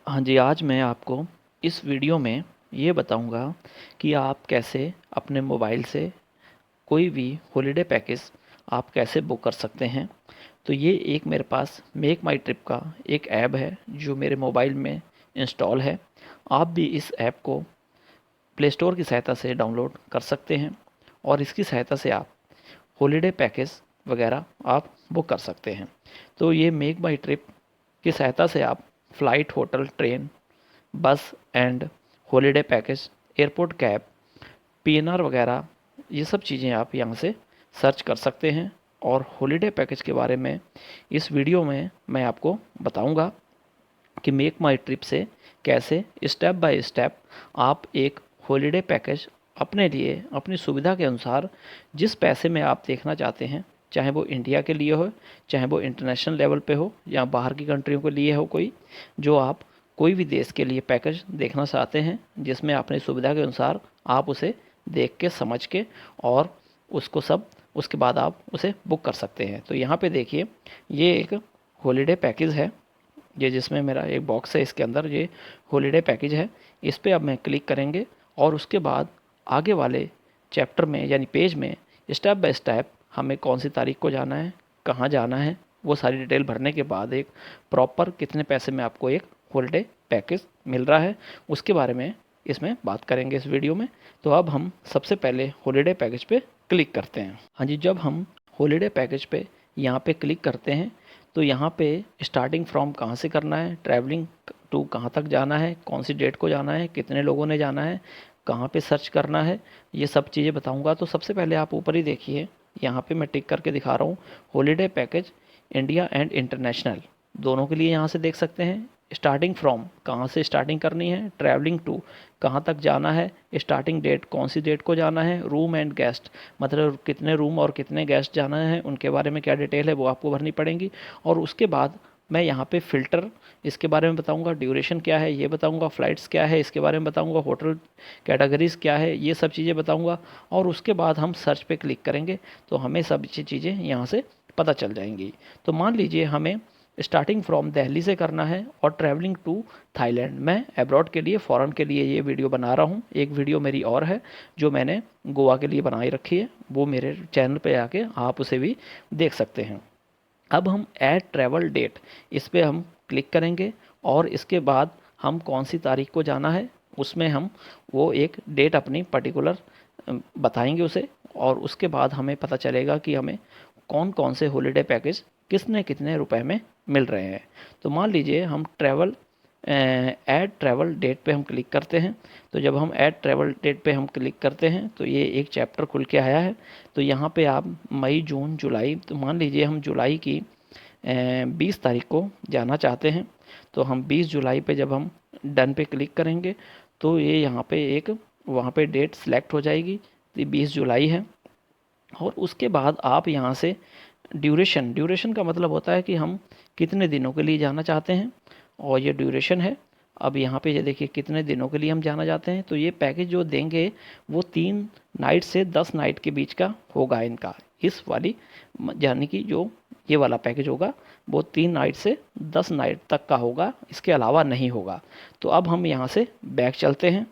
हाँ जी, आज मैं आपको इस वीडियो में ये बताऊंगा कि आप कैसे अपने मोबाइल से कोई भी हॉलिडे पैकेज आप कैसे बुक कर सकते हैं। तो ये एक मेरे पास मेक माई ट्रिप का एक ऐप है जो मेरे मोबाइल में इंस्टॉल है। आप भी इस ऐप को प्ले स्टोर की सहायता से डाउनलोड कर सकते हैं और इसकी सहायता से आप हॉलिडे पैकेज वगैरह आप बुक कर सकते हैं। तो ये मेक माई ट्रिप की सहायता से आप फ़्लाइट, होटल, ट्रेन, बस and holiday package, airport cab, PNR वगैरह ये सब चीज़ें आप यहाँ से सर्च कर सकते हैं। और हॉलिडे पैकेज के बारे में इस वीडियो में मैं आपको बताऊंगा कि मेक माई ट्रिप से कैसे स्टेप बाय स्टेप आप एक हॉलिडे पैकेज अपने लिए अपनी सुविधा के अनुसार जिस पैसे में आप देखना चाहते हैं, चाहे वो इंडिया के लिए हो, चाहे वो इंटरनेशनल लेवल पे हो या बाहर की कंट्रियों के लिए हो, कोई जो आप कोई भी देश के लिए पैकेज देखना चाहते हैं जिसमें अपनी सुविधा के अनुसार आप उसे देख के समझ के और उसको सब उसके बाद आप उसे बुक कर सकते हैं। तो यहाँ पे देखिए, ये एक हॉलिडे पैकेज है, ये जिसमें मेरा एक बॉक्स है, इसके अंदर ये हॉलिडे पैकेज है। इस पर अब मैं क्लिक करेंगे और उसके बाद आगे वाले चैप्टर में यानी पेज में स्टेप बाय स्टेप हमें कौन सी तारीख को जाना है, कहाँ जाना है, वो सारी डिटेल भरने के बाद एक प्रॉपर कितने पैसे में आपको एक हॉलिडे पैकेज मिल रहा है उसके बारे में इसमें बात करेंगे इस वीडियो में। तो अब हम सबसे पहले हॉलिडे पैकेज पे क्लिक करते हैं। हाँ जी, जब हम हॉलिडे पैकेज पे यहाँ पे क्लिक करते हैं तो यहाँ पे स्टार्टिंग फ्रॉम कहाँ से करना है, ट्रैवलिंग टू कहाँ तक जाना है, कौन सी डेट को जाना है, कितने लोगों ने जाना है, कहाँ पे सर्च करना है, ये सब चीज़ें बताऊँगा। तो सबसे पहले आप ऊपर ही देखिए, यहाँ पे मैं टिक करके दिखा रहा हूँ holiday package India and international, दोनों के लिए यहाँ से देख सकते हैं। स्टार्टिंग फ्रॉम कहाँ से स्टार्टिंग करनी है, ट्रैवलिंग टू कहाँ तक जाना है, स्टार्टिंग डेट कौन सी डेट को जाना है, रूम एंड गेस्ट मतलब कितने रूम और कितने गेस्ट जाना है उनके बारे में क्या डिटेल है वो आपको भरनी पड़ेगी। और उसके बाद मैं यहाँ पे फ़िल्टर इसके बारे में बताऊँगा, ड्यूरेशन क्या है ये बताऊँगा, फ़्लाइट्स क्या है इसके बारे में बताऊँगा, होटल कैटेगरीज़ क्या है ये सब चीज़ें बताऊँगा। और उसके बाद हम सर्च पे क्लिक करेंगे तो हमें सब चीज़ें यहाँ से पता चल जाएंगी। तो मान लीजिए हमें स्टार्टिंग फ्रॉम दिल्ली से करना है और ट्रैवलिंग टू थाईलैंड। मैं अब्रॉड के लिए, फ़ॉरेन के लिए ये वीडियो बना रहा हूँ। एक वीडियो मेरी और है जो मैंने गोवा के लिए बनाई रखी है, वो मेरे चैनल पे आके आप उसे भी देख सकते हैं। अब हम ऐड ट्रैवल डेट इस पे हम क्लिक करेंगे और इसके बाद हम कौन सी तारीख को जाना है उसमें हम वो एक डेट अपनी पर्टिकुलर बताएंगे उसे। और उसके बाद हमें पता चलेगा कि हमें कौन कौन से हॉलिडे पैकेज कितने कितने रुपए में मिल रहे हैं। तो मान लीजिए हम ऐड ट्रैवल डेट पे हम क्लिक करते हैं। तो जब हम ऐड ट्रैवल डेट पे हम क्लिक करते हैं तो ये एक चैप्टर खुल के आया है। तो यहाँ पे आप मई, जून, जुलाई, तो मान लीजिए हम जुलाई की 20 तारीख को जाना चाहते हैं। तो हम 20 जुलाई पे जब हम डन पे क्लिक करेंगे तो ये यहाँ पे एक वहाँ पे डेट सेलेक्ट हो जाएगी, तो 20 जुलाई है। और उसके बाद आप यहाँ से ड्यूरेशन का मतलब होता है कि हम कितने दिनों के लिए जाना चाहते हैं और ये ड्यूरेशन है। अब यहाँ पे ये देखिए कितने दिनों के लिए हम जाना चाहते हैं। तो ये पैकेज जो देंगे वो 3 नाइट से 10 नाइट के बीच का होगा इनका, इस वाली यानी कि जो ये वाला पैकेज होगा वो 3 नाइट से 10 नाइट तक का होगा, इसके अलावा नहीं होगा। तो अब हम यहाँ से बैक चलते हैं।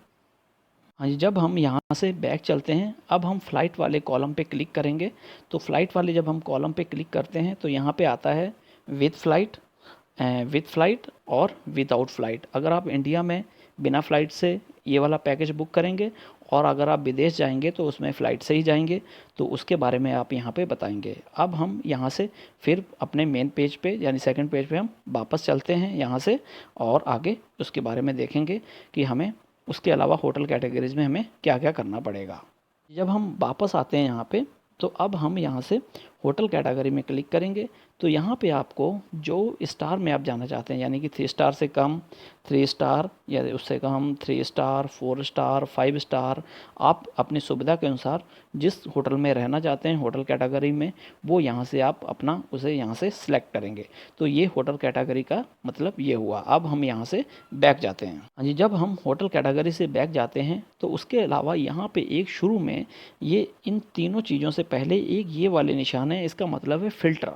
हाँ जी, जब हम यहाँ से बैक चलते हैं अब हम फ़्लाइट वाले कॉलम पे क्लिक करेंगे। तो फ़्लाइट वाले जब हम कॉलम पे क्लिक करते हैं तो यहाँ पे आता है विथ फ़्लाइट और विदाउट फ़्लाइट। अगर आप इंडिया में बिना फ़्लाइट से ये वाला पैकेज बुक करेंगे और अगर आप विदेश जाएंगे तो उसमें फ़्लाइट से ही जाएंगे, तो उसके बारे में आप यहाँ पे बताएंगे। अब हम यहाँ से फिर अपने मेन पेज पे यानी सेकंड पेज पे हम वापस चलते हैं यहाँ से और आगे उसके बारे में देखेंगे कि हमें उसके अलावा होटल कैटेगरीज़ में हमें क्या क्या करना पड़ेगा। जब हम वापस आते हैं यहाँ पे तो अब हम यहाँ से होटल कैटेगरी में क्लिक करेंगे। तो यहाँ पे आपको जो स्टार में आप जाना चाहते हैं यानी कि 3 स्टार से कम, 3 स्टार या उससे कम, 3 स्टार, 4 स्टार, 5 स्टार, आप अपनी सुविधा के अनुसार जिस होटल में रहना चाहते हैं होटल कैटेगरी में वो यहाँ से आप अपना उसे यहाँ से सिलेक्ट करेंगे। तो ये होटल कैटेगरी का मतलब ये हुआ। अब हम यहाँ से बैक जाते हैं। हाँ जी, जब हम होटल कैटेगरी से बैक जाते हैं तो उसके अलावा यहाँ पे एक शुरू में ये इन तीनों चीज़ों से पहले एक ये वाले निशान है, इसका मतलब है फ़िल्टर,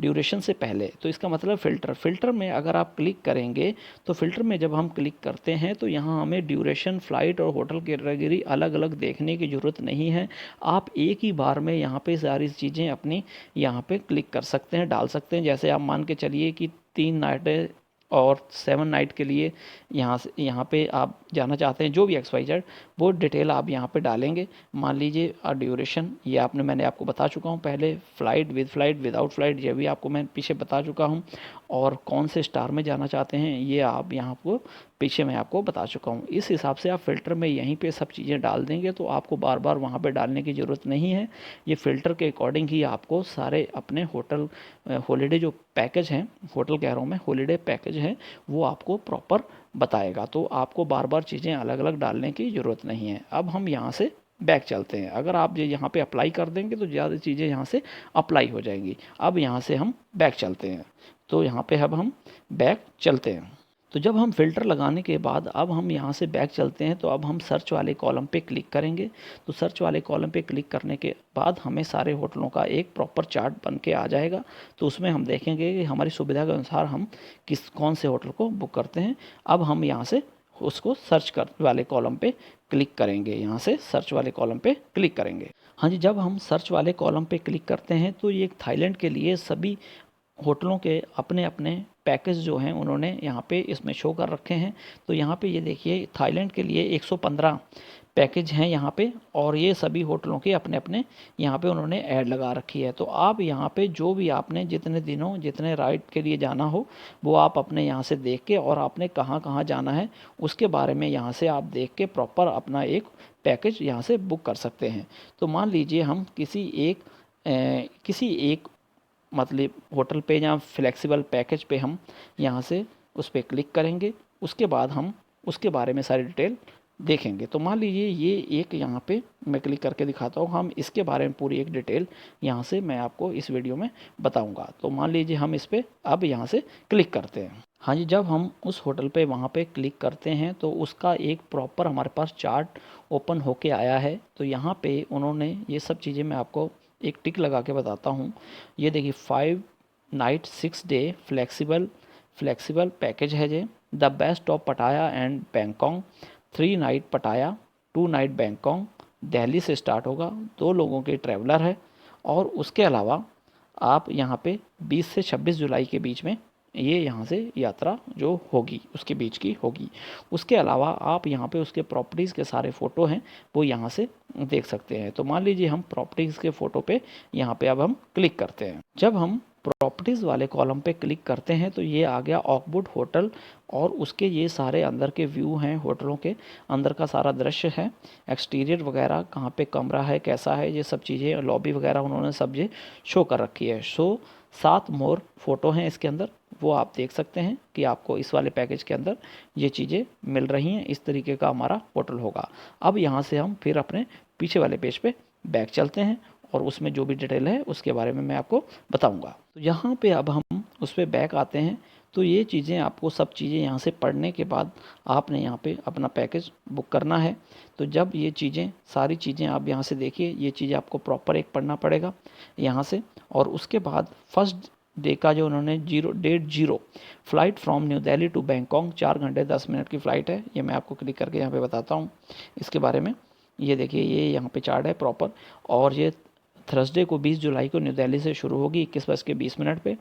ड्यूरेशन से पहले। तो इसका मतलब फ़िल्टर में अगर आप क्लिक करेंगे तो फ़िल्टर में जब हम क्लिक करते हैं तो यहाँ हमें ड्यूरेशन, फ़्लाइट और होटल कैटेगरी अलग अलग देखने की ज़रूरत नहीं है। आप एक ही बार में यहाँ पे सारी चीज़ें अपनी यहाँ पे क्लिक कर सकते हैं, डाल सकते हैं। जैसे आप मान के चलिए कि 3 नाइटें और 7 नाइट के लिए यहाँ पे आप जाना चाहते हैं, जो भी XYZ वो डिटेल आप यहाँ पे डालेंगे। मान लीजिए ड्यूरेशन ये मैंने आपको बता चुका हूँ पहले, flight, with flight, without flight ये भी आपको मैं पीछे बता चुका हूँ, और कौन से स्टार में जाना चाहते हैं ये आप यहाँ को पीछे मैं आपको बता चुका हूँ। इस हिसाब से आप फ़िल्टर में यहीं पे सब चीज़ें डाल देंगे तो आपको बार बार वहाँ पे डालने की ज़रूरत नहीं है। ये फ़िल्टर के अकॉर्डिंग ही आपको सारे अपने होटल हॉलिडे जो पैकेज हैं, होटल कह रहा हूँ मैं, हॉलिडे पैकेज है वो आपको प्रॉपर बताएगा। तो आपको बार बार चीज़ें अलग अलग डालने की ज़रूरत नहीं है। अब हम यहाँ से बैक चलते हैं। अगर आप ये यहाँ पे अप्लाई कर देंगे तो ज़्यादा चीज़ें यहाँ से अप्लाई हो जाएंगी। अब यहाँ से हम बैक चलते हैं। तो यहाँ पे अब हम बैक चलते हैं। तो जब हम फ़िल्टर लगाने के बाद अब हम यहाँ से बैक चलते हैं तो अब हम सर्च वाले कॉलम पे क्लिक करेंगे। तो सर्च वाले कॉलम पे क्लिक करने के बाद हमें सारे होटलों का एक प्रॉपर चार्ट बन के आ जाएगा। तो उसमें हम देखेंगे कि हमारी सुविधा के अनुसार हम कौन से होटल को बुक करते हैं। अब हम यहाँ से उसको सर्च कर वाले कॉलम पे क्लिक करेंगे। यहाँ से सर्च वाले कॉलम पे क्लिक करेंगे। हाँ जी, जब हम सर्च वाले कॉलम पे क्लिक करते हैं तो ये थाईलैंड के लिए सभी होटलों के अपने अपने पैकेज जो हैं उन्होंने यहाँ पे इसमें शो कर रखे हैं। तो यहाँ पे ये देखिए थाईलैंड के लिए 115 पैकेज हैं यहाँ पे, और ये सभी होटलों के अपने अपने यहाँ पे उन्होंने ऐड लगा रखी है। तो आप यहाँ पे जो भी आपने जितने दिनों जितने राइड के लिए जाना हो वो आप अपने यहाँ से देख के, और आपने कहाँ कहाँ जाना है उसके बारे में यहाँ से आप देख के प्रॉपर अपना एक पैकेज यहाँ से बुक कर सकते हैं। तो मान लीजिए हम किसी एक मतलब होटल पे या फ्लेक्सिबल पैकेज पे हम यहाँ से उस पर क्लिक करेंगे। उसके बाद हम उसके बारे में सारी डिटेल देखेंगे। तो मान लीजिए ये एक यहाँ पे मैं क्लिक करके दिखाता हूँ, हम इसके बारे में पूरी एक डिटेल यहाँ से मैं आपको इस वीडियो में बताऊँगा। तो मान लीजिए हम इस पर अब यहाँ से क्लिक करते हैं। हाँ जी, जब हम उस होटल पे वहाँ पे क्लिक करते हैं तो उसका एक प्रॉपर हमारे पास चार्ट ओपन होके आया है। तो यहाँ पे उन्होंने ये सब चीज़ें मैं आपको एक टिक लगा के बताता हूँ। ये देखिए 5 नाइट 6 डे फ्लेक्सिबल पैकेज है ये, द बेस्ट ऑफ पटाया एंड बैंकॉक, 3 नाइट पटाया 2 नाइट बैंकॉक, दिल्ली से स्टार्ट होगा, 2 लोगों के ट्रैवलर है। और उसके अलावा आप यहाँ पे 20 से 26 जुलाई के बीच में ये यहाँ से यात्रा जो होगी उसके बीच की होगी। उसके अलावा आप यहाँ पे उसके प्रॉपर्टीज़ के सारे फ़ोटो हैं वो यहाँ से देख सकते हैं। तो मान लीजिए हम प्रॉपर्टीज़ के फ़ोटो पे यहाँ पे अब हम क्लिक करते हैं। जब हम प्रॉपर्टीज़ वाले कॉलम पे क्लिक करते हैं तो ये आ गया ऑकवुड होटल, और उसके ये सारे अंदर के व्यू हैं, होटलों के अंदर का सारा दृश्य है, एक्सटीरियर वगैरह कहाँ पे कमरा है कैसा है ये सब चीज़ें, लॉबी वगैरह उन्होंने सब ये शो कर रखी है। 7 मोर फोटो हैं इसके अंदर, वो आप देख सकते हैं कि आपको इस वाले पैकेज के अंदर ये चीज़ें मिल रही हैं। इस तरीके का हमारा होटल होगा। अब यहाँ से हम फिर अपने पीछे वाले पेज पे बैक चलते हैं और उसमें जो भी डिटेल है उसके बारे में मैं आपको बताऊंगा। तो यहाँ पे अब हम उस पर बैक आते हैं। तो ये चीज़ें आपको सब चीज़ें यहाँ से पढ़ने के बाद आपने यहाँ पे अपना पैकेज बुक करना है। तो जब ये चीज़ें सारी चीज़ें आप यहाँ से देखिए, ये चीज़ें आपको प्रॉपर एक पढ़ना पड़ेगा यहाँ से। और उसके बाद फर्स्ट डे का जो उन्होंने date 0 flight from New Delhi to Bangkok 4 घंटे 10 मिनट की फ़्लाइट है। ये मैं आपको क्लिक करके यहाँ पे बताता हूँ इसके बारे में। ये देखिए ये यहाँ पे चार्ट है प्रॉपर, और ये थर्सडे को 20 जुलाई को न्यू दिल्ली से शुरू होगी 21:20 पे,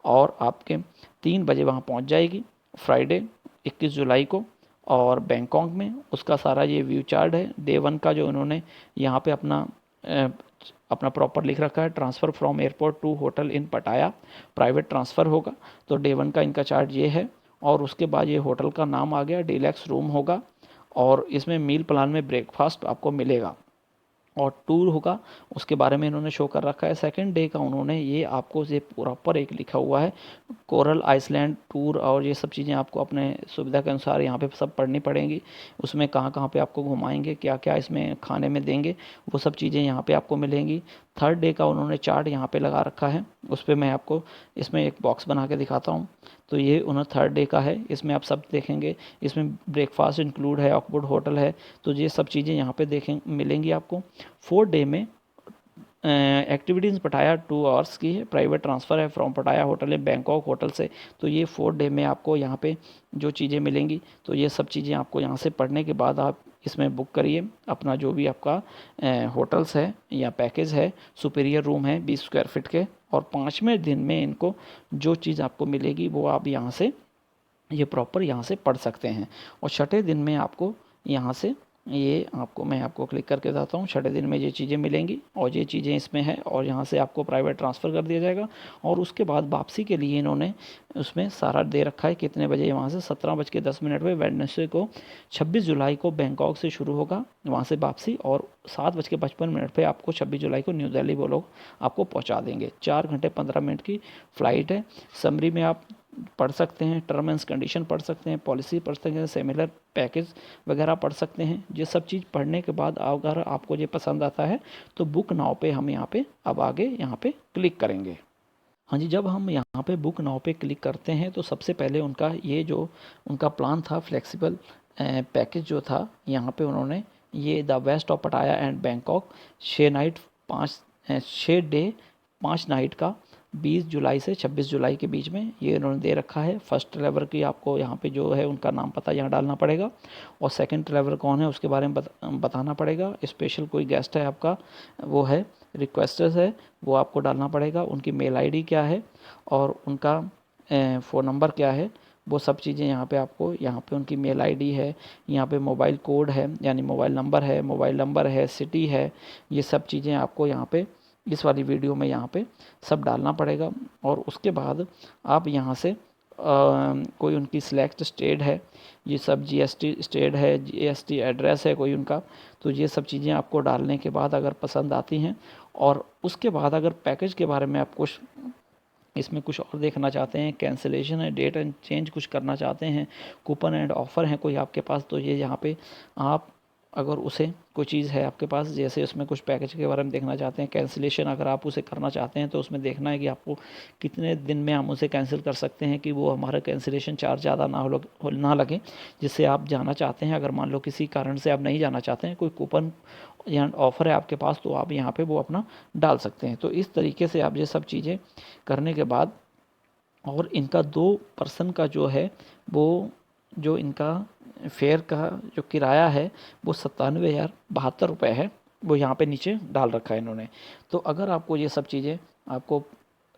और आपके 3 बजे वहाँ पहुँच जाएगी फ्राइडे 21 जुलाई को। और बैंकॉक में उसका सारा ये व्यू चार्ट है। डे 1 का जो उन्होंने यहाँ पे अपना प्रॉपर लिख रखा है, transfer from airport to hotel in Pattaya, private transfer होगा। तो डे 1 का इनका चार्ट ये है। और उसके बाद ये होटल का नाम आ गया, डीलक्स रूम होगा, और इसमें मील प्लान में ब्रेकफास्ट आपको मिलेगा, और टूर होगा उसके बारे में इन्होंने शो कर रखा है। सेकंड डे का उन्होंने ये आपको ये प्रॉपर एक लिखा हुआ है, कोरल आइसलैंड टूर, और ये सब चीज़ें आपको अपने सुविधा के अनुसार यहाँ पे सब पढ़नी पड़ेंगी। उसमें कहाँ कहाँ पे आपको घुमाएंगे, क्या क्या इसमें खाने में देंगे, वो सब चीज़ें यहाँ पे आपको मिलेंगी। थर्ड डे का उन्होंने चार्ट यहाँ पे लगा रखा है, उस पर मैं आपको इसमें एक बॉक्स बना के दिखाता हूँ। तो ये उन्होंने थर्ड डे का है, इसमें आप सब देखेंगे। इसमें ब्रेकफास्ट इंक्लूड है, ऑकवुड होटल है, तो ये सब चीज़ें यहाँ पे देखें मिलेंगी आपको। 4th डे में एक्टिविटीज़ पटाया 2 आवर्स की है, प्राइवेट ट्रांसफ़र है फ्रॉम पटाया होटल है बैंकॉक होटल से। तो ये 4 डे में आपको यहाँ पे जो चीज़ें मिलेंगी, तो ये सब चीज़ें आपको यहाँ से पढ़ने के बाद आप इसमें बुक करिए अपना जो भी आपका होटल्स है या पैकेज है। सुपीरियर रूम है 20 स्क्वायर फीट के, और 5वें दिन में इनको जो चीज़ आपको मिलेगी वो आप यहाँ से ये प्रॉपर यहाँ से पढ़ सकते हैं। और छठे दिन में आपको यहाँ से ये आपको मैं आपको क्लिक करके बताता हूँ। छठे दिन में ये चीज़ें मिलेंगी और ये चीज़ें इसमें है, और यहाँ से आपको प्राइवेट ट्रांसफ़र कर दिया जाएगा। और उसके बाद वापसी के लिए इन्होंने उसमें सारा दे रखा है कितने बजे वहाँ से 17:10 पे वेडनेसडे को 26 जुलाई को बैंकॉक से शुरू होगा वहाँ से वापसी, और 7:55 पे आपको 26 जुलाई को न्यू दिल्ली वो लोग आपको पहुँचा देंगे। 4 घंटे 15 मिनट की फ़्लाइट है। समरी में आप पढ़ सकते हैं, टर्म एंड कंडीशन पढ़ सकते हैं, पॉलिसी पढ़ सकते हैं, सिमिलर पैकेज वगैरह पढ़ सकते हैं। ये सब चीज़ पढ़ने के बाद अगर आपको ये पसंद आता है तो बुक नाउ पे हम यहाँ पे अब आगे यहाँ पे क्लिक करेंगे। हाँ जी, जब हम यहाँ पे बुक नाउ पे क्लिक करते हैं तो सबसे पहले उनका ये जो उनका प्लान था फ्लेक्सिबल पैकेज जो था, यहाँ पे उन्होंने ये द वेस्ट ऑफ पटाया एंड बैंकॉक 6 डे 5 नाइट का 20 जुलाई से 26 जुलाई के बीच में ये इन्होंने दे रखा है। फर्स्ट ट्रैवलर की आपको यहाँ पे जो है उनका नाम पता यहाँ डालना पड़ेगा, और सेकंड ट्रैवलर कौन है उसके बारे में बताना पड़ेगा। स्पेशल कोई गेस्ट है आपका वो है, रिक्वेस्टर्स है वो आपको डालना पड़ेगा। उनकी मेल आईडी क्या है और उनका फ़ोन नंबर क्या है, वो सब चीज़ें यहाँ पे आपको यहाँ पे उनकी मेल आईडी है, यहाँ पे मोबाइल कोड है यानी मोबाइल नंबर है, सिटी है, ये सब चीज़ें आपको यहाँ पे इस वाली वीडियो में यहाँ पे सब डालना पड़ेगा। और उसके बाद आप यहाँ से कोई उनकी सिलेक्ट स्टेट है, ये सब जीएसटी स्टेट है, जीएसटी एड्रेस है कोई उनका, तो ये सब चीज़ें आपको डालने के बाद अगर पसंद आती हैं, और उसके बाद अगर पैकेज के बारे में आप कुछ इसमें कुछ और देखना चाहते हैं, कैंसिलेशन है, डेट एंड चेंज कुछ करना चाहते हैं, कूपन एंड ऑफ़र है कोई आपके पास, तो ये यहाँ पे आप अगर उसे कोई चीज़ है आपके पास, जैसे उसमें कुछ पैकेज के बारे में देखना चाहते हैं, कैंसिलेशन अगर आप उसे करना चाहते हैं तो उसमें देखना है कि आपको कितने दिन में हम उसे कैंसिल कर सकते हैं कि वो हमारा कैंसिलेशन चार्ज ज़्यादा ना लगे जिससे आप जाना चाहते हैं। अगर मान लो किसी कारण से आप नहीं जाना चाहते हैं, कोई कूपन या ऑफ़र है आपके पास, तो आप यहाँ पे वो अपना डाल सकते हैं। तो इस तरीके से आप ये सब चीज़ें करने के बाद, और इनका 2 पर्सन का जो है वो जो इनका फेयर का जो किराया है वो 97,072 है, वो यहाँ पे नीचे डाल रखा है इन्होंने। तो अगर आपको ये सब चीज़ें आपको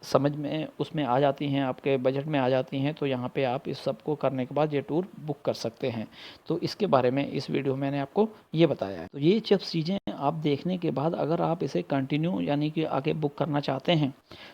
समझ में उसमें आ जाती हैं, आपके बजट में आ जाती हैं, तो यहाँ पे आप इस सब को करने के बाद ये टूर बुक कर सकते हैं। तो इसके बारे में इस वीडियो में मैंने आपको ये बताया है। तो ये सब चीज़ें आप देखने के बाद अगर आप इसे कंटिन्यू यानी कि आगे बुक करना चाहते हैं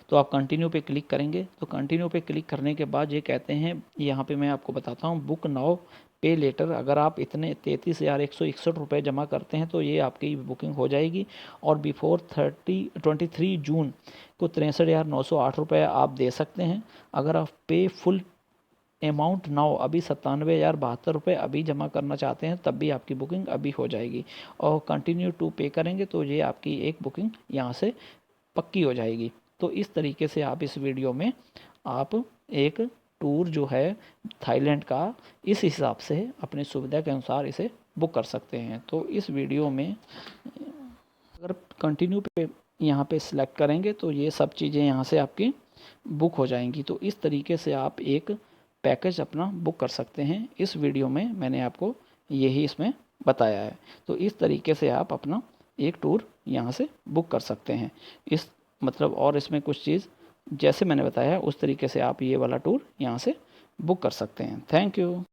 तो आप कंटिन्यू पे क्लिक करेंगे। तो कंटिन्यू पे क्लिक करने के बाद ये कहते हैं, यहाँ पे मैं आपको बताता हूँ, बुक नाउ पे लेटर। अगर आप इतने 33,161 रुपये जमा करते हैं तो ये आपकी बुकिंग हो जाएगी, और बिफोर 23 जून को 63,908 रुपये आप दे सकते हैं। अगर आप पे फुल अमाउंट नाउ अभी 97,072 रुपये अभी जमा करना चाहते हैं तब भी आपकी बुकिंग अभी हो जाएगी, और कंटिन्यू टू पे करेंगे तो ये आपकी एक बुकिंग यहाँ से पक्की हो जाएगी। तो इस तरीके से आप इस वीडियो में आप एक टूर जो है थाईलैंड का इस हिसाब से अपनी सुविधा के अनुसार इसे बुक कर सकते हैं। तो इस वीडियो में अगर कंटिन्यू पे यहाँ पे सिलेक्ट करेंगे तो ये सब चीज़ें यहाँ से आपकी बुक हो जाएंगी। तो इस तरीके से आप एक पैकेज अपना बुक कर सकते हैं। इस वीडियो में मैंने आपको यही इसमें बताया है। तो इस तरीके से आप अपना एक टूर यहाँ से बुक कर सकते हैं। इस मतलब और इसमें कुछ चीज़ जैसे मैंने बताया उस तरीके से आप ये वाला टूर यहाँ से बुक कर सकते हैं। Thank you.